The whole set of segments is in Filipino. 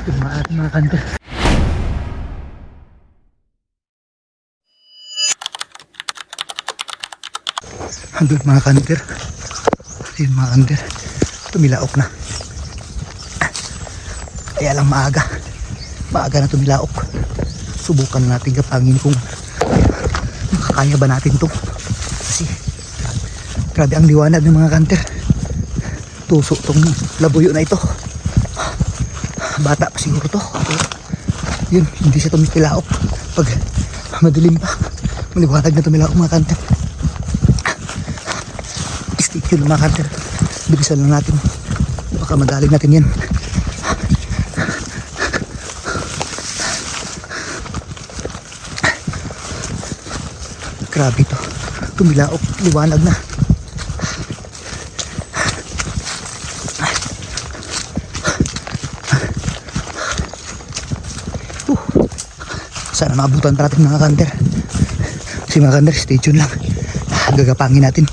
Tumaan mga kanter. Andun mga kanter. Ayun mga kanter. Tumilaok na. Kaya lang maaga. Maaga na tumilaok. Subukan natin kapangin kung makakaya ba natin to. Kasi grabe ang liwanag ng mga kanter. Tuso tong labuyo na ito. Bata pa siguro to. Yun, hindi siya tumikilaok. Pag madilim pa, maliwanag na tumilaok mga kanter. Stick yun mga kanter. Bilisan lang natin. Baka madaling natin yan. Grabe to. Tumilaok, liwanag na. Sana maabutan pa natin mga kanter. Kasi mga kanter, stay tuned lang. Gagapangin natin.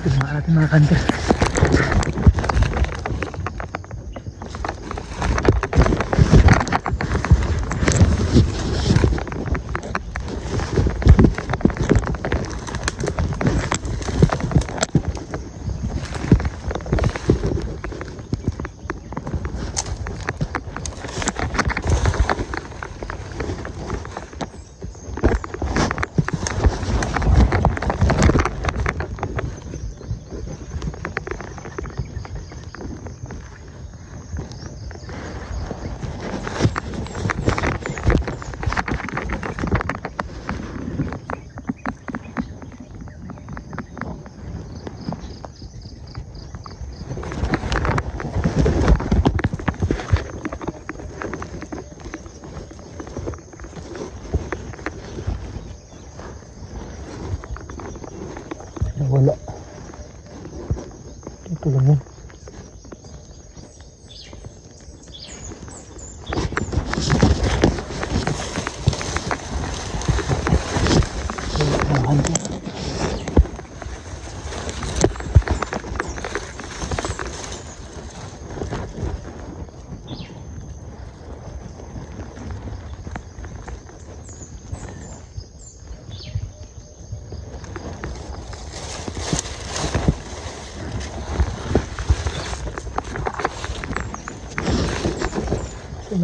Tumaan natin mga kanter. Wala. Dito lang yan.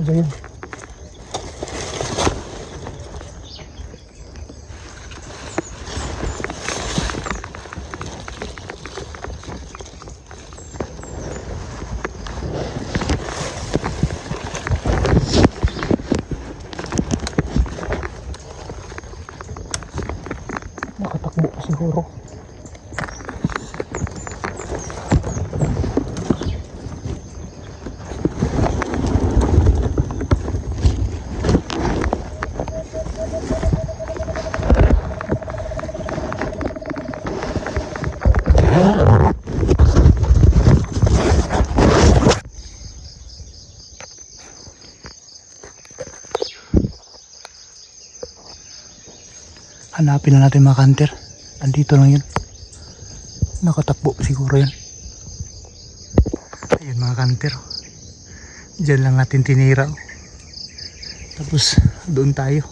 talaga yan. Nakatakbo pa siguro. Hanapin na natin mga kanter. Andito lang yun. Nakatakbo siguro yan. Ayun mga kanter. Diyan lang natin tinira. Tapos doon tayo.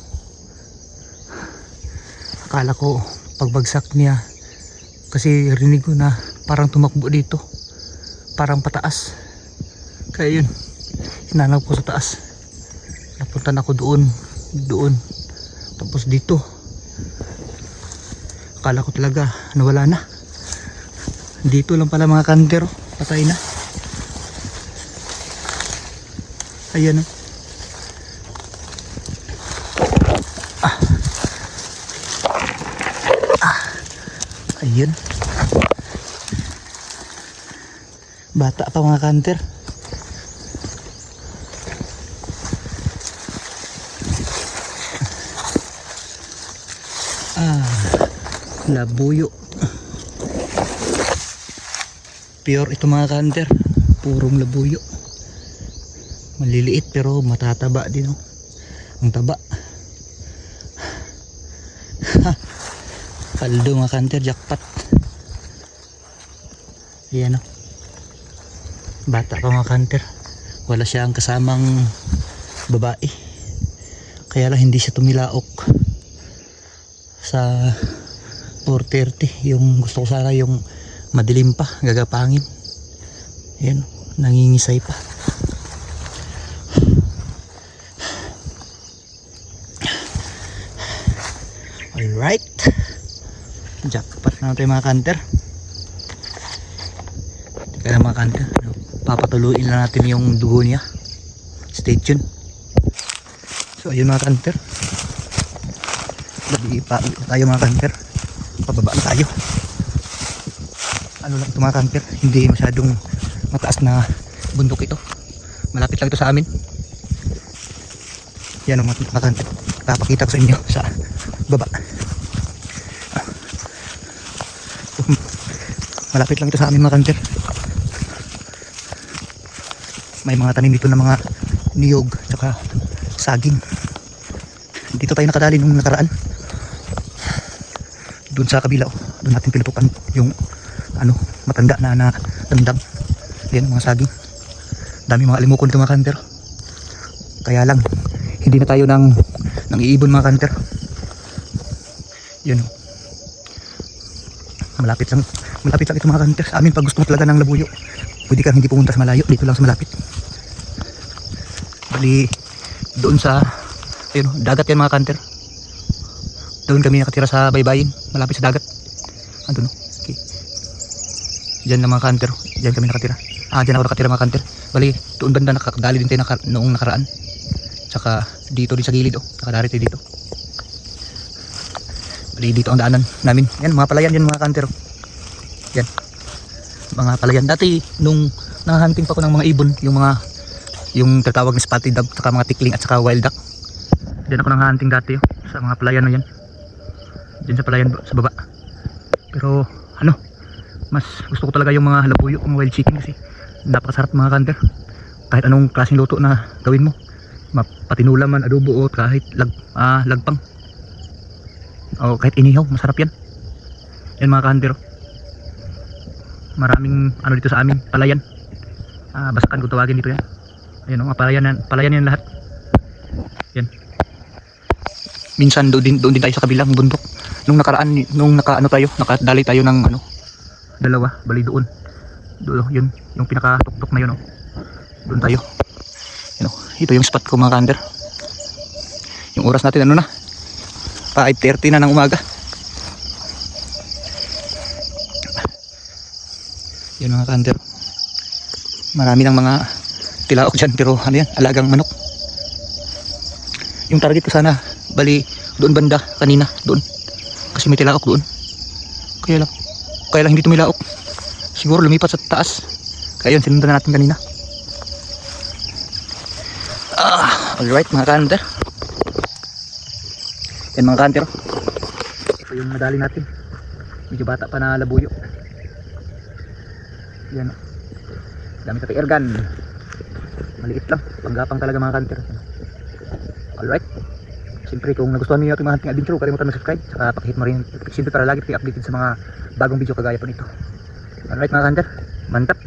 Akala ko pagbagsak niya, kasi rinig ko na parang tumakbo dito. Parang pataas. Kaya yun, hinanap ko sa taas. Napunta na ako doon. Tapos dito. Akala ko talaga nawala na. Dito lang pala mga kanter, patay na. Ayan o. Ayun. Bata pa mga kanter. Labuyo. Pure ito mga kanter. Purong labuyo. Maliliit pero matataba din oh. Ang taba. Kaldo mga kanter, jackpot. Ayan o. Bata pa mga kanter. Wala siyang kasamang babae. Kaya lang hindi siya tumilaok sa 4:30. Yung gusto ko sana yung madilim pa, gagapangin. Ayan, nangingisay pa. Alright, jackpot na natin mga kanter. Kaya mga kanter, papatuloyin lang natin yung dugo niya. Stay tuned. So ayun mga kanter, labi pa tayo mga kanter. Pababa na tayo. Ano lang ito mga kanter, hindi masyadong mataas na bundok ito. Malapit lang ito sa amin. Yan ang mga kanter, papakita ko sa inyo sa baba. Malapit lang ito sa amin mga kanter. May mga tanim dito na mga niyog tsaka saging. Dito tayo nakadali nung nakaraan. Doon sa kabila, doon natin pinutukan yung matanda na tandang. Ayan mga saging. Dami mga alimukon ito mga kanter. Kaya lang hindi na tayo nang iibon mga kanter. Yun. Malapit lang ito mga kanter sa amin. Pag gusto mo talaga ng labuyo, pwede kang hindi pumunta sa malayo, dito lang sa malapit. Bali doon sa dagat yan mga kanter. Doon kami nakatira sa baybayin, malapit sa dagat. Andun no. Okay. Diyan na mga kanter, diyan kami nakatira. Diyan ako nakatira mga kanter. Bali doon banda nakakadali din tayo noong nakaraan. Tsaka dito din sa gilid nakadali tayo dito. Bali dito ang daanan namin. Yan mga palayan yan mga kanter. Yan. Mga palayan. Dati nung nahahunting pa ko ng mga ibon, yung tatawag na spotted dog, saka mga tikling at saka wild duck. Diyan ako nahahunting dati sa mga palayan na yan. Diyan sa palayan sa baba. Pero mas gusto ko talaga yung mga labuyo, mga wild chicken kasi napakasarap mga kanter. Kahit anong klaseng luto na gawin mo, patinula man, adobo o kahit lagpang o kahit inihaw, masarap yan. Yan mga kanter. Maraming dito sa amin, palayan. Basakan kung tawagin dito yan. Ayun mga palayan yan lahat. Yan. Minsan doon din tayo sa kabilang bundok. Nung nakaraan, nakadali tayo ng dalawa, bali doon. Yun, yung pinakatuktok na yun. Doon tayo. ito yung spot ko mga kanter. Yung oras natin ano na, 5:30 na ng umaga. Yan mga kanter, marami ng mga tilaok dyan, pero ano yan, alagang manok. Yung target ko sana bali doon banda kanina, doon kasi may tilaok doon. Kaya lang hindi tumilaok, siguro lumipat sa taas, kaya yun sinundan na natin kanina. Alright mga kanter, yan mga kanter, ito yung nadali natin, medyo bata pa na labuyo. Yan, dami sa air gun, maliit lang, panggapang talaga mga kanter. Alright, siyempre kung nagustuhan niyo yung ating mga hunting adventure, kalimutan mag-subscribe, saka pakihit mo rin yung siyempre para lagi kayo updated sa mga bagong video kagaya po nito. Alright mga kanter, mantap.